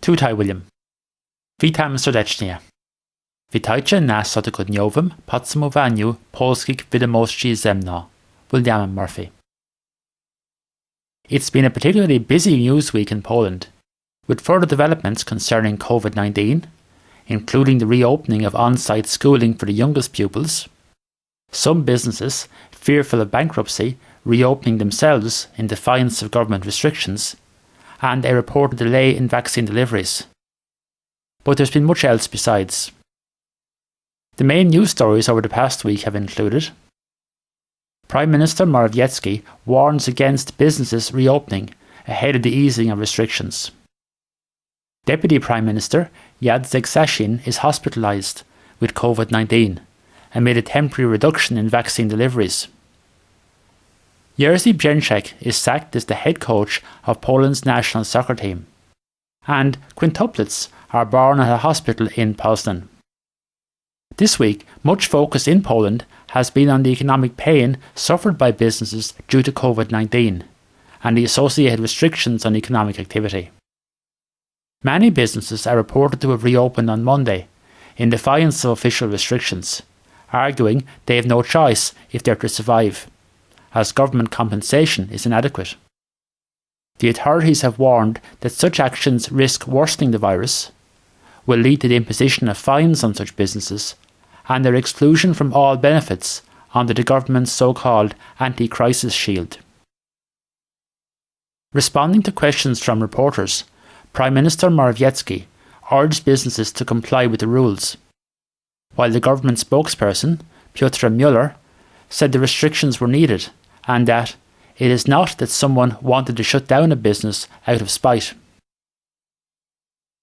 Tutaj William. Witam serdecznie. Witajcie na cotygodniowym podsumowaniu polskich wiadomości ze mną, William Murphy. It's been a particularly busy news week in Poland, with further developments concerning COVID-19, including the reopening of on-site schooling for the youngest pupils, some businesses, fearful of bankruptcy, reopening themselves in defiance of government restrictions, and a reported delay in vaccine deliveries. But there's been much else besides. The main news stories over the past week have included: Prime Minister Morawiecki warns against businesses reopening ahead of the easing of restrictions. Deputy Prime Minister Jacek Sasin is hospitalised with COVID-19 amid a temporary reduction in vaccine deliveries. Jerzy Brzęczek is sacked as the head coach of Poland's national soccer team. And quintuplets are born at a hospital in Poznań. This week, much focus in Poland has been on the economic pain suffered by businesses due to COVID-19 and the associated restrictions on economic activity. Many businesses are reported to have reopened on Monday in defiance of official restrictions, arguing they have no choice if they're to survive, as government compensation is inadequate. The authorities have warned that such actions risk worsening the virus, will lead to the imposition of fines on such businesses, and their exclusion from all benefits under the government's so-called anti-crisis shield. Responding to questions from reporters, Prime Minister Morawiecki urged businesses to comply with the rules, while the government spokesperson, Piotr Müller, said the restrictions were needed and that it is not that someone wanted to shut down a business out of spite.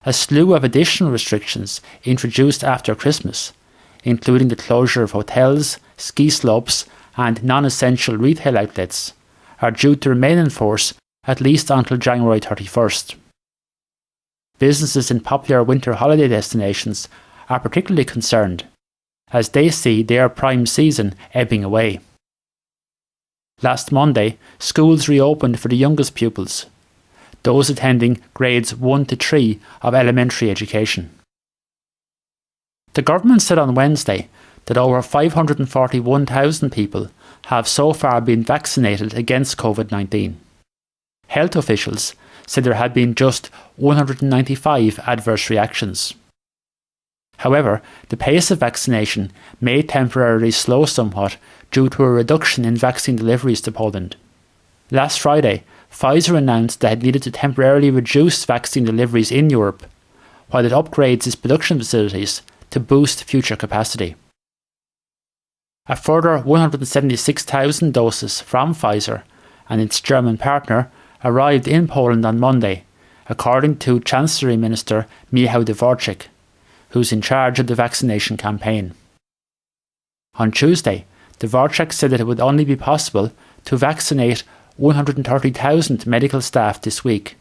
A slew of additional restrictions introduced after Christmas, including the closure of hotels, ski slopes and non-essential retail outlets, are due to remain in force at least until January 31st. Businesses in popular winter holiday destinations are particularly concerned, as they see their prime season ebbing away. Last Monday, schools reopened for the youngest pupils, those attending grades 1 to 3 of elementary education. The government said on Wednesday that over 541,000 people have so far been vaccinated against COVID-19. Health officials said there had been just 195 adverse reactions. However, the pace of vaccination may temporarily slow somewhat due to a reduction in vaccine deliveries to Poland. Last Friday, Pfizer announced that it needed to temporarily reduce vaccine deliveries in Europe, while it upgrades its production facilities to boost future capacity. A further 176,000 doses from Pfizer and its German partner arrived in Poland on Monday, according to Chancellery Minister Michał Dworczyk, who's in charge of the vaccination campaign. On Tuesday, Dworczyk said that it would only be possible to vaccinate 130,000 medical staff this week,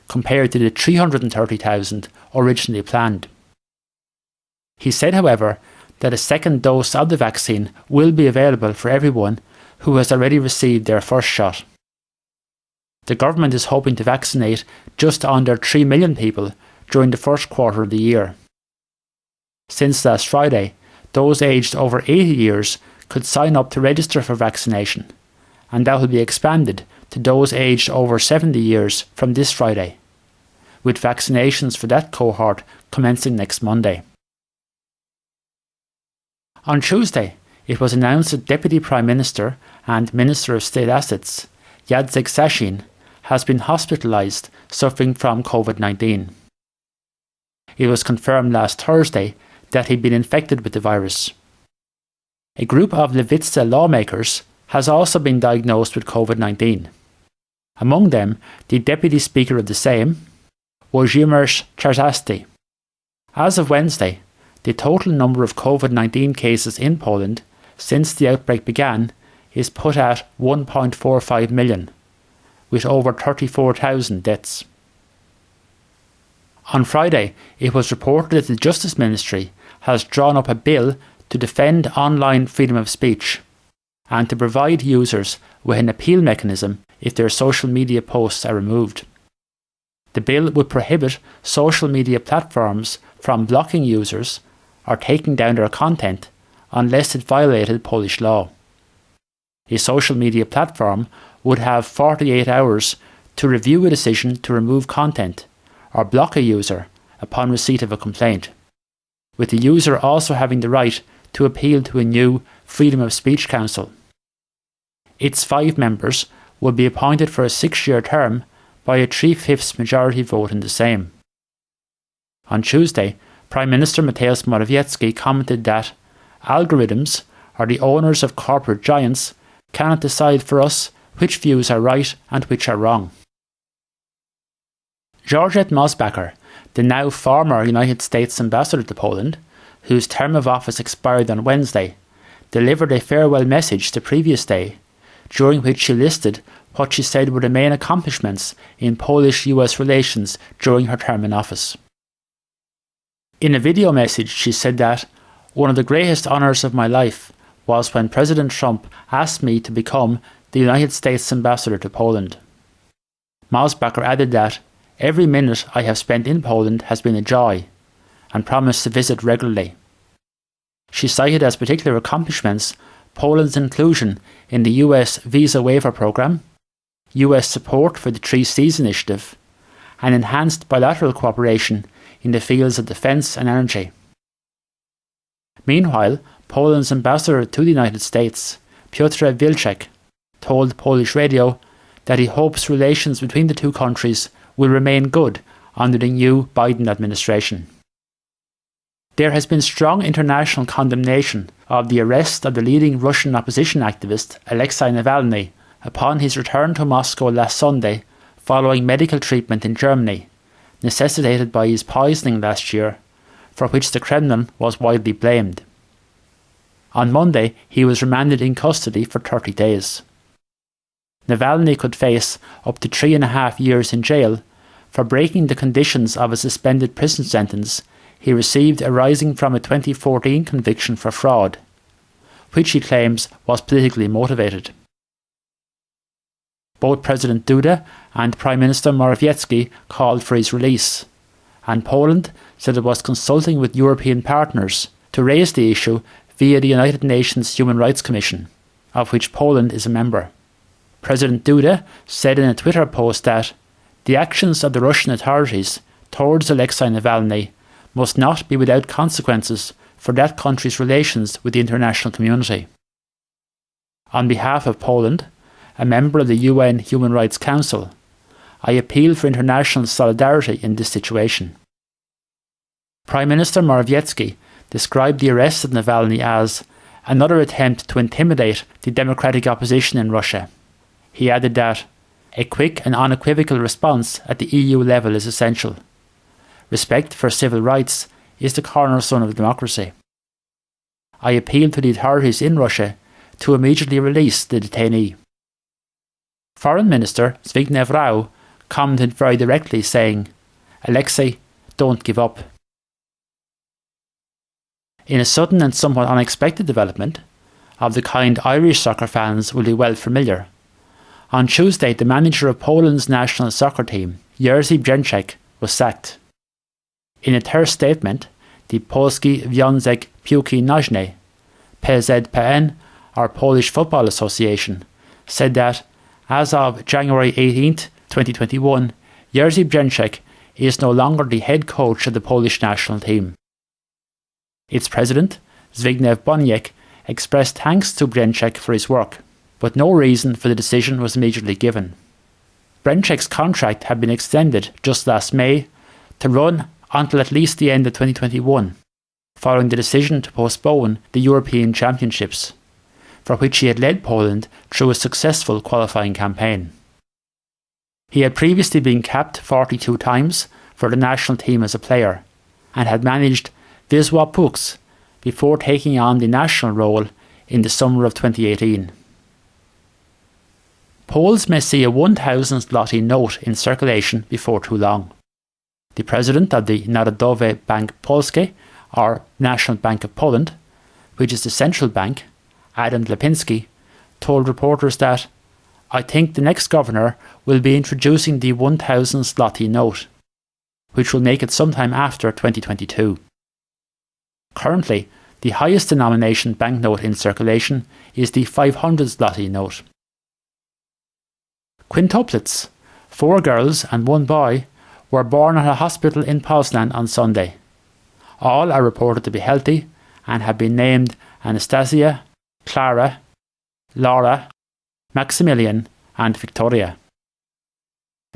compared to the 330,000 originally planned. He said, however, that a second dose of the vaccine will be available for everyone who has already received their first shot. The government is hoping to vaccinate just under 3 million people during the first quarter of the year. Since last Friday, those aged over 80 years could sign up to register for vaccination, and that will be expanded to those aged over 70 years from this Friday, with vaccinations for that cohort commencing next Monday. On Tuesday, it was announced that Deputy Prime Minister and Minister of State Assets, Jacek Sasin, has been hospitalised suffering from COVID-19. It was confirmed last Thursday that he'd been infected with the virus. A group of Lewica lawmakers has also been diagnosed with COVID-19. Among them, the Deputy Speaker of the Sejm, Włodzimierz Czarzasty. As of Wednesday, the total number of COVID-19 cases in Poland since the outbreak began is put at 1.45 million, with over 34,000 deaths. On Friday, it was reported that the Justice Ministry has drawn up a bill to defend online freedom of speech and to provide users with an appeal mechanism if their social media posts are removed. The bill would prohibit social media platforms from blocking users or taking down their content unless it violated Polish law. A social media platform would have 48 hours to review a decision to remove content or block a user upon receipt of a complaint, with the user also having the right to appeal to a new Freedom of Speech Council. Its 5 members will be appointed for a 6-year term by a 3/5 majority vote in the Sejm. On Tuesday, Prime Minister Mateusz Morawiecki commented that algorithms or the owners of corporate giants cannot decide for us which views are right and which are wrong. Georgette Mosbacher, the now former United States ambassador to Poland, whose term of office expired on Wednesday, delivered a farewell message the previous day, during which she listed what she said were the main accomplishments in Polish-US relations during her term in office. In a video message, she said that one of the greatest honours of my life was when President Trump asked me to become the United States ambassador to Poland. Mosbacher added that every minute I have spent in Poland has been a joy, and promised to visit regularly. She cited as particular accomplishments Poland's inclusion in the US visa waiver programme, US support for the 3 Seas initiative, and enhanced bilateral cooperation in the fields of defence and energy. Meanwhile, Poland's ambassador to the United States, Piotr Wilczek, told Polish radio that he hopes relations between the two countries will remain good under the new Biden administration. There has been strong international condemnation of the arrest of the leading Russian opposition activist Alexei Navalny upon his return to Moscow last Sunday following medical treatment in Germany, necessitated by his poisoning last year, for which the Kremlin was widely blamed. On Monday, he was remanded in custody for 30 days. Navalny could face up to 3.5 years in jail for breaking the conditions of a suspended prison sentence he received arising from a 2014 conviction for fraud, which he claims was politically motivated. Both President Duda and Prime Minister Morawiecki called for his release, and Poland said it was consulting with European partners to raise the issue via the United Nations Human Rights Commission, of which Poland is a member. President Duda said in a Twitter post that the actions of the Russian authorities towards Alexei Navalny must not be without consequences for that country's relations with the international community. On behalf of Poland, a member of the UN Human Rights Council, I appeal for international solidarity in this situation. Prime Minister Morawiecki described the arrest of Navalny as another attempt to intimidate the democratic opposition in Russia. He added that a quick and unequivocal response at the EU level is essential. Respect for civil rights is the cornerstone of democracy. I appeal to the authorities in Russia to immediately release the detainee. Foreign Minister Zbigniew Rau commented very directly, saying, Alexei, don't give up. In a sudden and somewhat unexpected development, of the kind Irish soccer fans will be well familiar, on Tuesday the manager of Poland's national soccer team, Jerzy Brzęczek, was sacked. In a terse statement, the Polski Związek Piłki Nożnej, PZPN, or Polish Football Association, said that as of January 18, 2021, Jerzy Brzęczek is no longer the head coach of the Polish national team. Its president, Zbigniew Boniek, expressed thanks to Brzęczek for his work, but no reason for the decision was immediately given. Brzęczek's contract had been extended just last May to run until at least the end of 2021, following the decision to postpone the European Championships, for which he had led Poland through a successful qualifying campaign. He had previously been capped 42 times for the national team as a player, and had managed Wisła Puks before taking on the national role in the summer of 2018. Poles may see a 1,000 zloty note in circulation before too long. The president of the Narodowy Bank Polski, or National Bank of Poland, which is the central bank, Adam Glapiński, told reporters that I think the next governor will be introducing the 1,000 zloty note, which will make it sometime after 2022. Currently, the highest denomination banknote in circulation is the 500 zloty note. Quintuplets, 4 girls and 1 boy, were born at a hospital in Poznań on Sunday. All are reported to be healthy and have been named Anastasia, Clara, Laura, Maximilian and Victoria.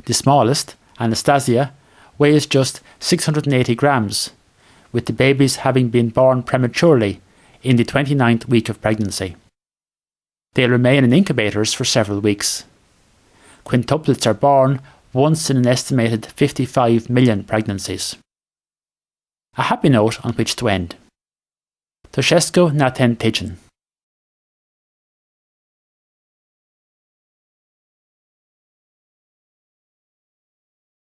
The smallest, Anastasia, weighs just 680 grams, with the babies having been born prematurely in the 29th week of pregnancy. They'll remain in incubators for several weeks. Quintuplets are born once in an estimated 55 million pregnancies. A happy note on which to end. Toshesco na ten tydzień.